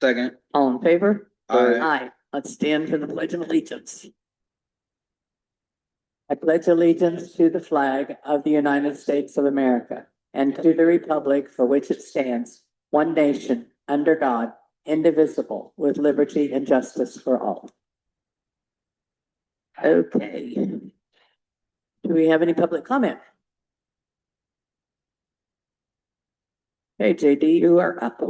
Second. All in favor? Aye. Aye. Let's stand for the Pledge of Allegiance. I pledge allegiance to the flag of the United States of America and to the republic for which it stands, one nation, under God, indivisible, with liberty and justice for all. Okay. Do we have any public comment? Hey, JD, you are up.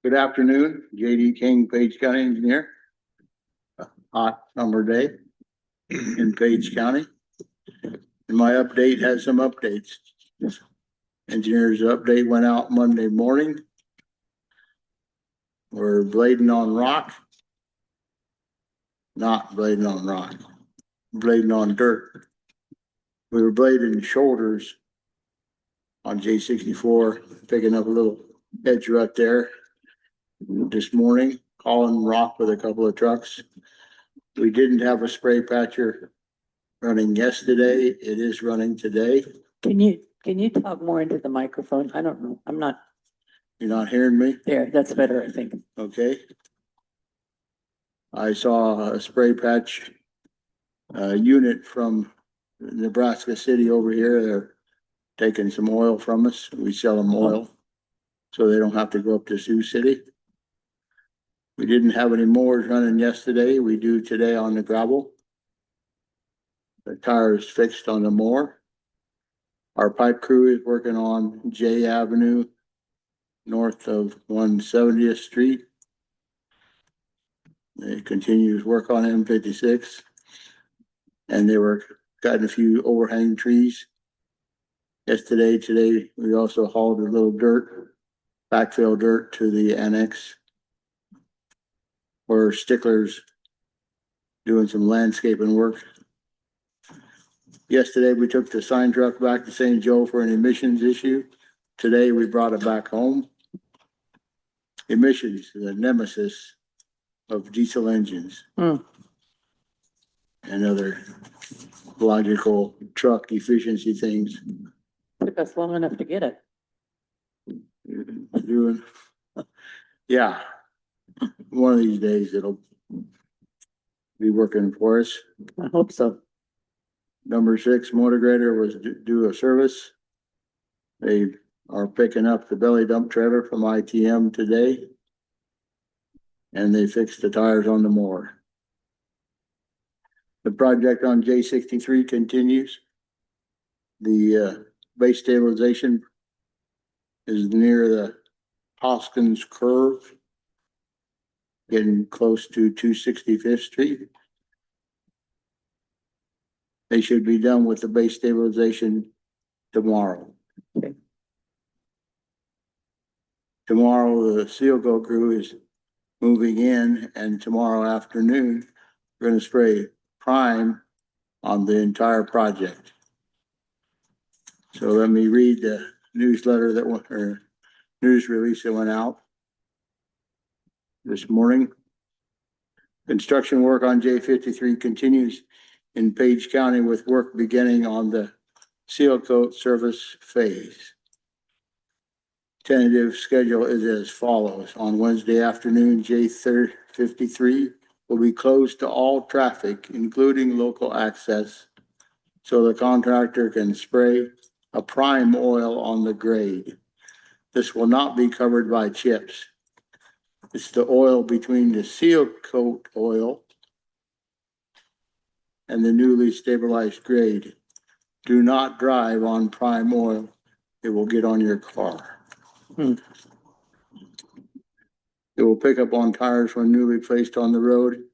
Good afternoon, JD King, Page County Engineer. Hot summer day in Page County. And my update has some updates. Engineer's update went out Monday morning. We're blading on rock. Not blading on rock, blading on dirt. We were blading shoulders on J64, picking up a little edge rut there this morning, hauling rock with a couple of trucks. We didn't have a spray patcher running yesterday. It is running today. Can you talk more into the microphone? I don't know. I'm not You're not hearing me? there. That's better, I think. Okay. I saw a spray patch unit from Nebraska City over here. They're taking some oil from us. We sell them oil so they don't have to go up to Sioux City. We didn't have any mowers running yesterday. We do today on the gravel. The tire is fixed on the mower. Our pipe crew is working on J Avenue north of 170th Street. They continue to work on M56. And they were cutting a few overhang trees. Today, we also hauled a little dirt, backfill dirt to the annex. Where Stickler's doing some landscaping work. Yesterday, we took the sign truck back to St. Joe for an emissions issue. Today, we brought it back home. Emissions, the nemesis of diesel engines. And other logical truck efficiency things. Took us long enough to get it. Doing, yeah. One of these days it'll be working for us. I hope so. Number 6 motor grader was due a service. They are picking up the belly dump trailer from ITM today. And they fixed the tires on the mower. The project on J63 continues. The base stabilization is near the Hoskins curve. Getting close to 265th Street. They should be done with the base stabilization tomorrow. Okay. Tomorrow, the seal coat crew is moving in, and tomorrow afternoon, we're going to spray prime on the entire project. So let me read the newsletter that went, or news release that went out this morning. Construction work on J53 continues in Page County with work beginning on the seal coat service phase. Tentative schedule is as follows. On Wednesday afternoon, J53 will be closed to all traffic, including local access, so the contractor can spray a prime oil on the grade. This will not be covered by chips. It's the oil between the seal coat oil and the newly stabilized grade. Do not drive on prime oil. It will get on your car. It will pick up on tires when newly placed on the road.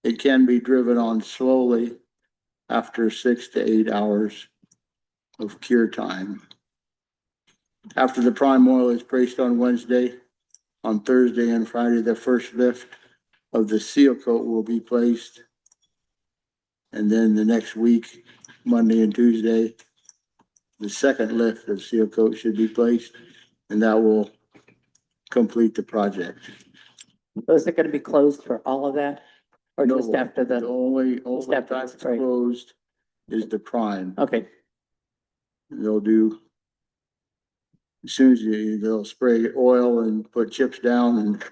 It can be driven on slowly after 6 to 8 hours of cure time. After the prime oil is placed on Wednesday, on Thursday and Friday, the first lift of the seal coat will be placed. And then the next week, Monday and Tuesday, the second lift of seal coat should be placed, and that will complete the project. So is it going to be closed for all of that? Or just No, after The the, only after time the it's spray. closed is the prime. okay, They'll do, as soon as they'll spray oil and put chips down, and as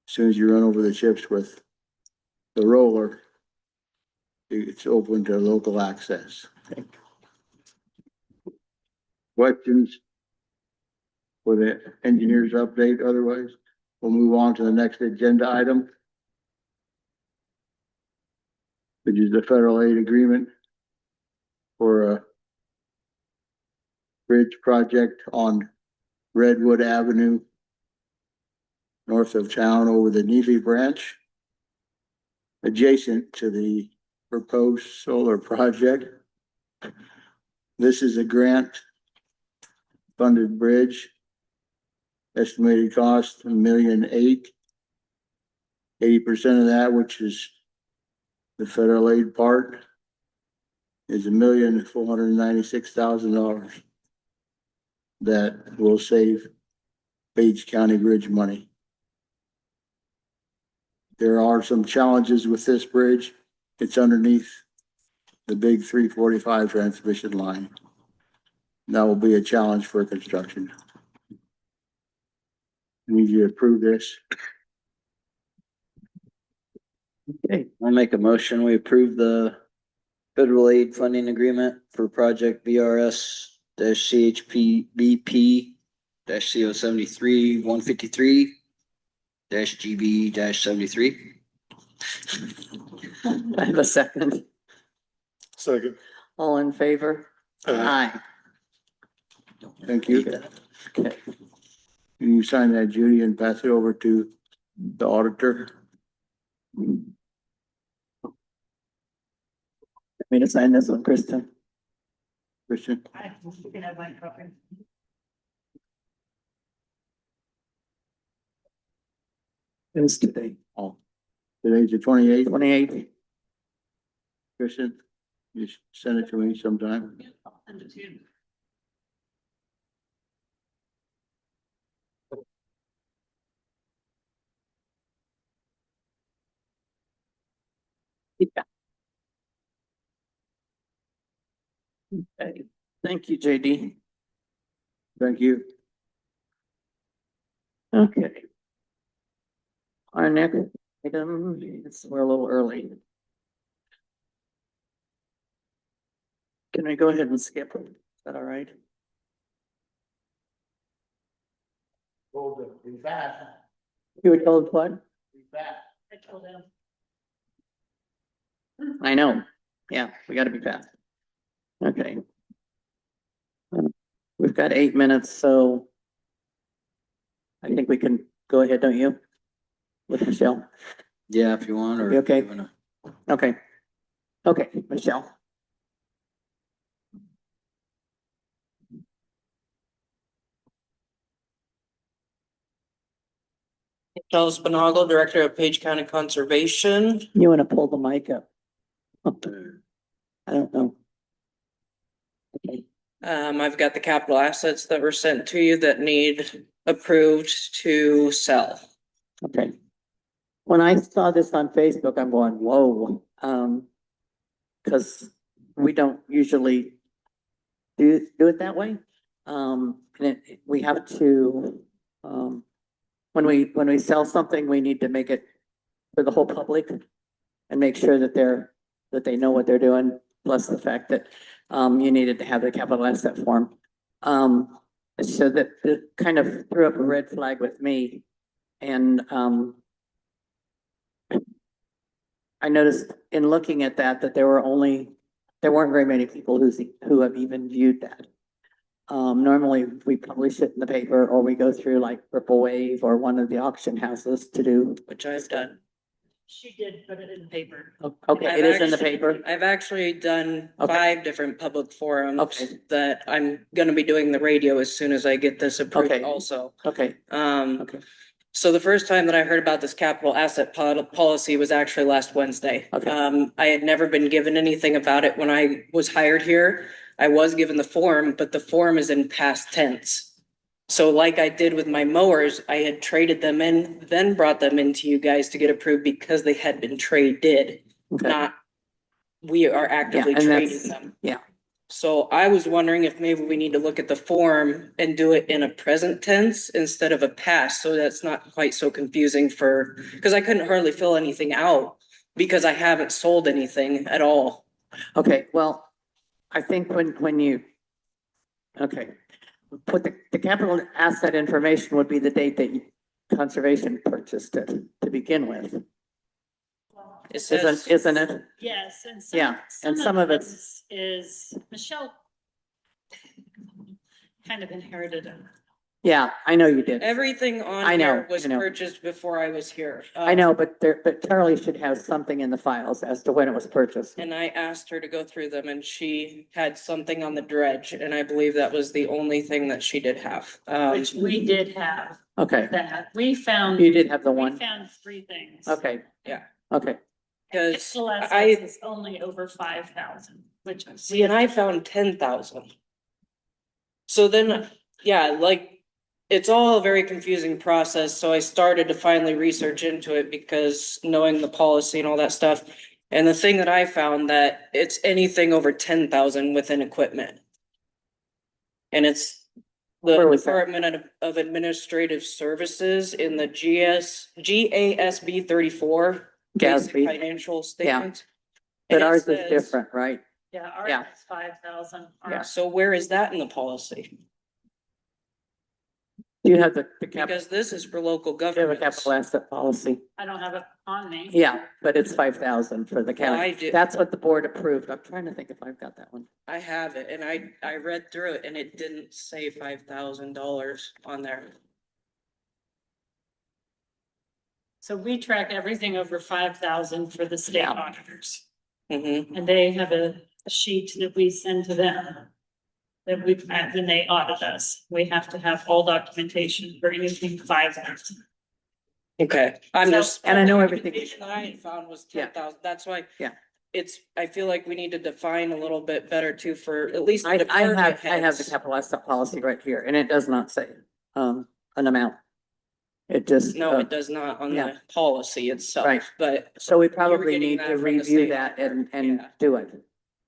soon as you run over the chips with the roller, it's open to local access. Okay. Questions for the engineer's update? Otherwise, we'll move on to the next agenda item, which is the federal aid agreement for a bridge project on Redwood Avenue, north of town over the Neely Branch, adjacent to the proposed solar project. This is a grant funded bridge. Estimated cost $1,000,008. 80% of that, which is the federal aid part, is $1,496,000. That will save Page County bridge money. There are some challenges with this bridge. It's underneath the big 345 transmission line. That will be a challenge for construction. Need you to approve this. okay, I'll make a motion. We approve the federal aid funding agreement for project BRS CHPBP CO 73 153 GB 73. I have a second. Second. All in favor? Aye. Thank you. Okay, Can you sign that, Judy, and pass it over to the auditor? me to sign this one, Kristen. Christian? You can have my copy. It's today, Today's the 28th. 28th. Christian, just send it to me sometime. I'll send it to you. Yeah. Okay, thank you, JD. Thank you. Okay. Our next item, we're a little early. Can we go ahead and skip? Is that all right? Be fast. You were told what? Be fast. I told him. I know. Yeah, we gotta be fast. Okay. We've got 8 minutes, so I think we can go ahead, don't you? With Michelle. Yeah, if you want, or. You okay? you wanna- Okay. Okay, Michelle. Michelle Spinagle, Director of Page County Conservation. You wanna pull the mic up? I don't know. Okay, I've got the capital assets that were sent to you that need approved to sell. okay. When I saw this on Facebook, I'm going, whoa, cause we don't usually do it that way. And we have to, when we sell something, we need to make it for the whole public and make sure that they know what they're doing, plus the fact that, you needed to have the capital asset form. So that it kind of threw up a red flag with me. And, I noticed in looking at that there weren't very many people who have even viewed that. Normally we publish it in the paper or we go through like Purple Wave or one of the auction houses to do. Which I've done. She did put it in the paper. Okay, I've it is in the actually- paper. I've actually done Okay. 5 different public forums Okay. that I'm gonna be doing the radio as soon as I get this approved Okay. also. Okay, okay, So the first time that I heard about this capital asset policy was actually last Wednesday. Okay. I had never been given anything about it when I was hired here. I was given the form, but the form is in past tense. So like I did with my mowers, I had traded them in, then brought them into you guys to get approved because they had been traded, Okay. not we are actively and trading that's- them. yeah. So I was wondering if maybe we need to look at the form and do it in a present tense instead of a past, so that's not quite so confusing because I couldn't hardly fill anything out because I haven't sold anything at all. Okay, well, I think when you, okay, put the capital asset information would be the date that conservation purchased it to begin with, It says, isn't it? Yes, and Yeah, and some of it's- this is Michelle kind of inherited it. Yeah, I know you did. everything on I know, here was I know. purchased before I was here. I know, but Charlie should have something in the files as to when it was purchased. And I asked her to go through them and she had something on the dredge, and I believe that was the only thing that she did have. Which we did have Okay, that. We found. you did have the We one, found three things. okay. Yeah. Okay, Cause Celeste I, is only over 5,000, which. see, and I found 10,000. So then, yeah, like, it's all a very confusing process, so I started to finally research into it because knowing the policy and all that stuff. And the thing that I found that it's anything over 10,000 within equipment. And it's the Where was that? Department of Administrative Services in the GASB 34. basic GASB. Financial statements. But And it ours is says- different, right? Yeah, ours Yeah. is 5,000. Yeah. So where is that in the policy? Do you have the capital, Because this is for local do you have a governments. capital asset policy? I don't have it on me. Yeah, but it's 5,000 for the Well, I county. do. That's what the board approved. I'm trying to think if I've got that one. I have it, and I read through it, and it didn't say $5,000 on there. So we track everything over 5,000 for the state Yeah. auditors. Mm-hmm. And they have a sheet that we send to them. That we, when they audit us, we have to have all documentation for anything 5,000. Okay, I'm So- just. And I know the everything- documentation that I had found was Yeah. 10,000, that's why. Yeah. I feel like we need to define a little bit better too, for at least. the I department have the heads. capital asset policy right here, and it does not say, an amount. It just. No, it does not on yeah. the policy itself, Right. but So we probably getting need that to from the review state that and auditor, yeah. do it.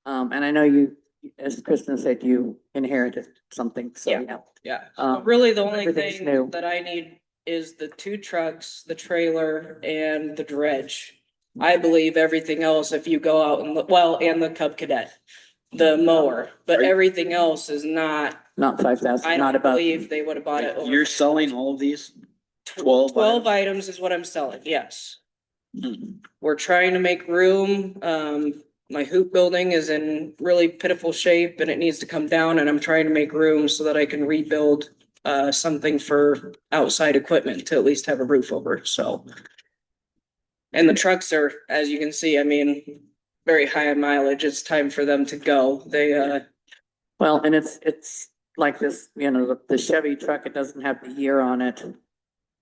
And I know you, as Kristen said, you inherited something, so Yeah. yeah. yeah. Um, But really, the only everything's new. thing that I need is the 2 trucks, the trailer and the dredge. I believe everything else, if you go out and look, well, and the Cub Cadet, the mower, but everything else is not, Not 5,000, I not don't above. believe they would have bought it. over You're selling all of these? 12 12 items is what I'm selling, yes. Hmm. We're trying to make room. My hoop building is in really pitiful shape and it needs to come down, and I'm trying to make room so that I can rebuild something for outside equipment to at least have a roof over, so. And the trucks are, as you can see, I mean, very high in mileage. It's time for them to go. They Well, and it's like this, the Chevy truck, it doesn't have the year on it.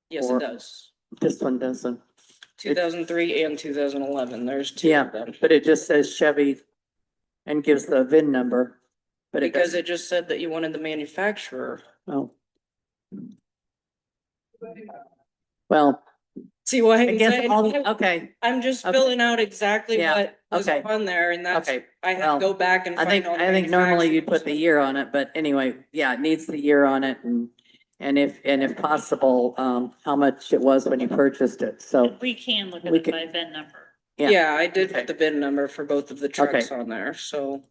yes, Or- it does. This one doesn't. 2003 and 2011, there's 2 Yeah, of them. but it just says Chevy and gives the VIN number. But it Because doesn't, it just said that you wanted the manufacturer. oh. Well, See why? I guess okay, I'm just Okay. filling out exactly Yeah, what was okay. on there, and that's, okay. I had well, to go back and I find think, all the I think normally you'd put the manufacturers. year on it, but anyway, yeah, it needs the year on it and if possible, how much it was when you purchased it, so, We can look at We it could- by VIN number. yeah. Yeah, I did Okay. put the VIN number for both of the trucks on there, so.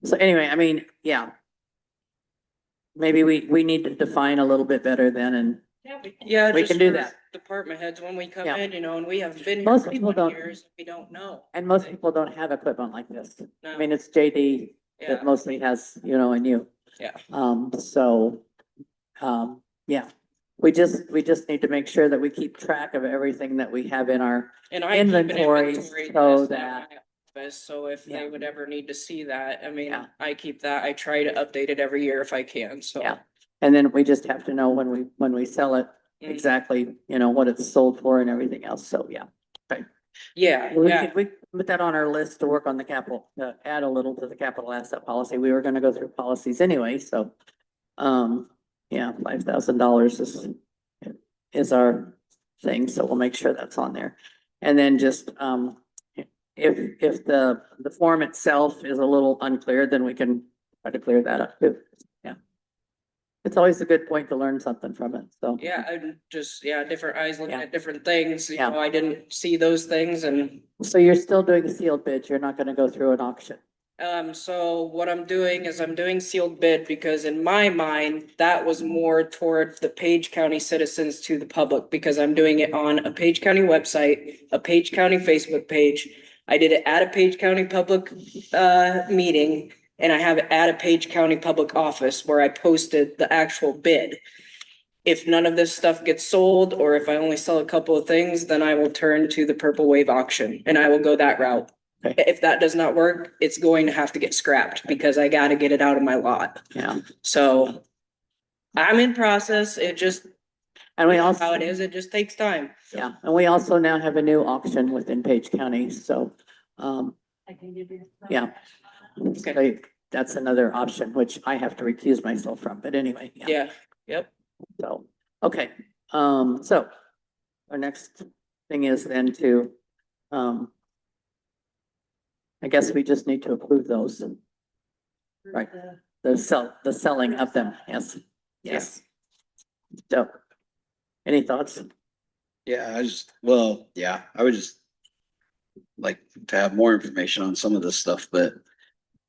So anyway, I mean, yeah. Maybe we need to define a little bit better then, and Yeah, we can. Yeah, We just can do for that. department heads, when we come Yeah. in, and we haven't been here Most for people 20 don't- years, we don't know. most people don't have equipment like this. I No, mean, it's JD that yeah, mostly has, and you. Yeah. So, yeah, we just need to make sure that we keep track of everything that we have in our, and I keep an inventories inventory so list at that- my office, so if Yeah. they would ever need to see that, I mean, Yeah. I keep that, I try to update it every year if I can, so. Yeah. and then we just have to know when we sell it, Mhm. exactly, what it's sold for and everything else. So, yeah. Yeah, We yeah, could, we put that on our list to work on the capital, add a little to the capital asset policy. We were gonna go through policies anyway, so. Yeah, $5,000 is our thing, so we'll make sure that's on there. And then just, if the form itself is a little unclear, then we can try to clear that up too. Yeah. It's always a good point to learn something from it, so. Yeah, I'm just, yeah, different eyes looking Yeah. at different things, you Yeah. know, I didn't see those things and. So you're still doing sealed bids, you're not gonna go through an auction? So what I'm doing is I'm doing sealed bid because in my mind, that was more toward the Page County citizens to the public, because I'm doing it on a Page County website, a Page County Facebook page. I did it at a Page County public, meeting, and I have it at a Page County public office where I posted the actual bid. If none of this stuff gets sold, or if I only sell a couple of things, then I will turn to the Purple Wave auction and I will go that route. Okay. If that does not work, it's going to have to get scrapped because I gotta get it out of my lot. Yeah, So I'm in process. It just, and we how also, it is, it just takes time. yeah, and we also now have a new auction within Page County, so, I can give you. yeah. So that's another option, which I have to recuse myself from, but anyway, yeah. Yeah, yep. So, okay, so our next thing is then to, I guess we just need to approve those, right? The selling of them, yes, yes. So, any thoughts? Yeah, I would just like to have more information on some of this stuff, but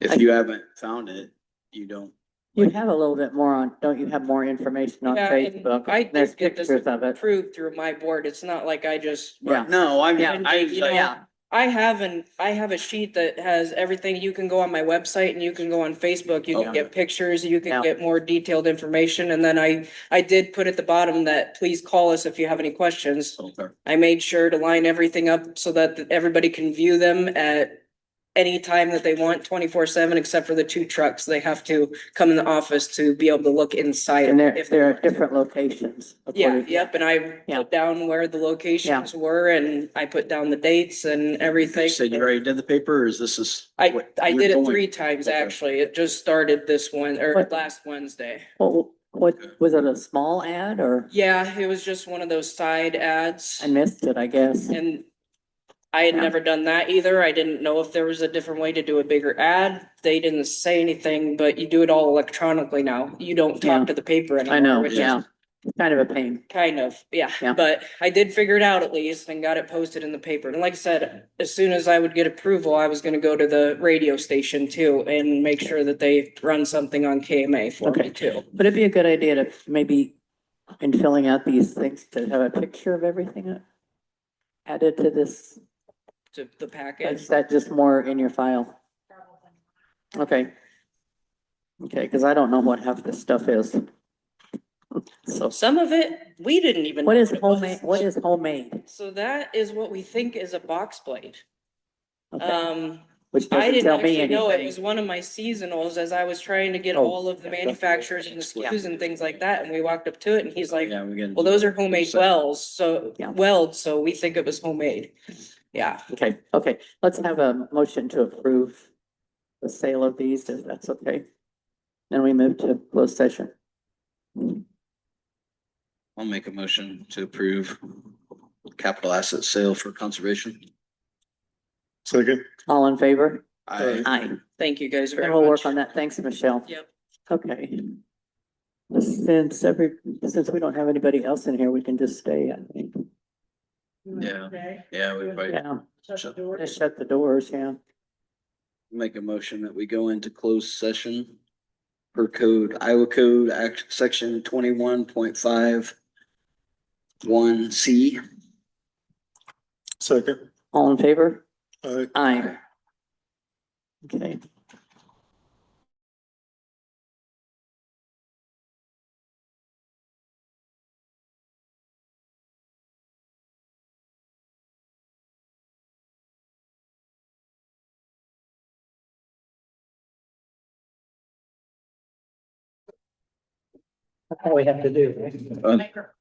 if you haven't found it, you don't. You have a little bit more on, don't you have more information on Yeah, and Facebook? I There's did get this pictures of it. approved through my board. It's not like I just. Yeah. No, I mean, Yeah. You know, Yeah, I have a sheet that has everything. You can go on my website and you can go on Facebook. You can Okay. get pictures, you Yeah. can get more detailed information. And then I did put at the bottom that please call us if you have any questions. Okay. I made sure to line everything up so that everybody can view them at any time that they want, 24/7, except for the two trucks. They have to come in the office to be able to look inside. and if they're want at to. different locations. Yeah, according- yep, and I Yeah. put down where the locations were and I put down the dates and everything. You said you already did the paper, or is this? I what I you're did it going- 3 times, Okay. actually. It just started this one, or What? last Wednesday. What, was it a small ad or? Yeah, it was just one of those side ads. I missed it, I guess. And I had Yeah. never done that either. I didn't know if there was a different way to do a bigger ad. They didn't say anything, but you do it all electronically now. You don't Yeah. talk to the paper anymore. I know, which is yeah, it's kind of a pain. Kind of, yeah, Yeah. but I did figure it out at least and got it posted in the paper. And like I said, as soon as I would get approval, I was gonna go to the radio station too and make sure that they run something on KMA for Okay. me too. Would it be a good idea to maybe, in filling out these things, to have a picture of everything added to this? To the package. Is that just more in your file? Okay. Okay, because I don't know what half this stuff is. So, Some of it, we didn't even. what know is it was. homemade, what is homemade? So that is what we think is a box blade. Okay, which I doesn't didn't tell me actually know it anything. was one of my seasonals as I was trying to get Oh, all of the yeah. manufacturers and the SKUs and things like that. And we walked up to it and he's like, Yeah, we get. well, those are homemade welds, so Yeah. welds, so we think it was homemade. Yeah, Okay, let's have a motion to approve the sale of these, if that's okay. Then we move to closed session. I'll make a motion to approve capital asset sale for conservation. Second. All in favor? I, Aye. thank you guys very And much. we'll work on that. Thanks, Michelle. Yep. Okay. Since we don't have anybody else in here, we can just stay, I think. Yeah. yeah, we might Yeah, shut- just shut the doors, yeah. make a motion that we go into closed session per code, Iowa Code Act, section 21.51C. Second. All in favor? Aye. Aye. Okay. That's all we have to do.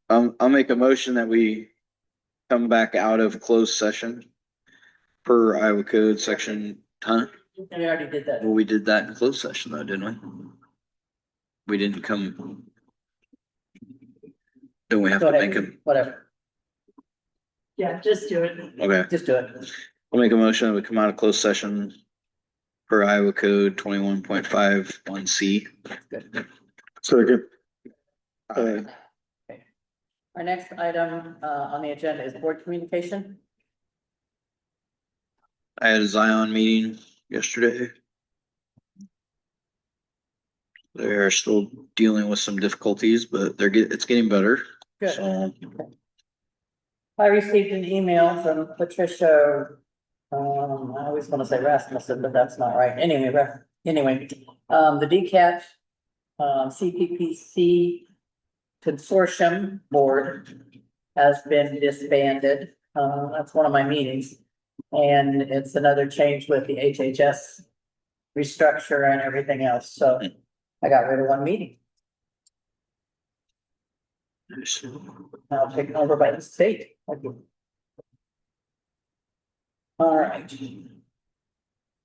I'll make a motion that we come back out of closed session per Iowa Code section, huh? We already did that. Well, we did that in closed session though, didn't we? We didn't come, Don't we have Go to ahead, make a, whatever, Yeah, just do it. okay, just do it. I'll make a motion, we come out of closed session per Iowa Code 21.51C. Second. Our next item, on the agenda is board communication. I had a Zion meeting yesterday. They're still dealing with some difficulties, but it's getting better. Good. So, I received an email from Patricia. I always want to say Rasmussen, but that's not right. Anyway, the DCAT, CPPC Consortium Board has been disbanded. That's one of my meetings. And it's another change with the HHS restructure and everything else. So I got rid of one meeting. Now taken over by the state. Thank you. All right.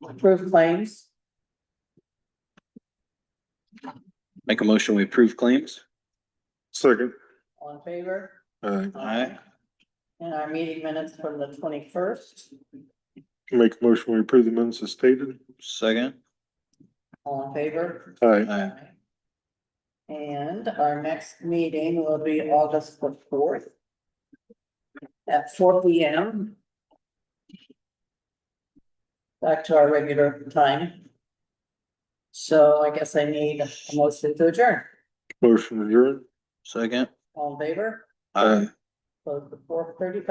Approved claims. make a motion, we approve claims. Second. All in favor? Aye. And our meeting minutes from the 21st. Make a motion, we approve the minutes as stated. Second. All in favor? Aye. Aye. And our next meeting will be August the 4th at 4 p.m. Back to our regular time. So I guess I need a motion to adjourn. Motion adjourned. Second. All in favor? Aye. Close the 4:35.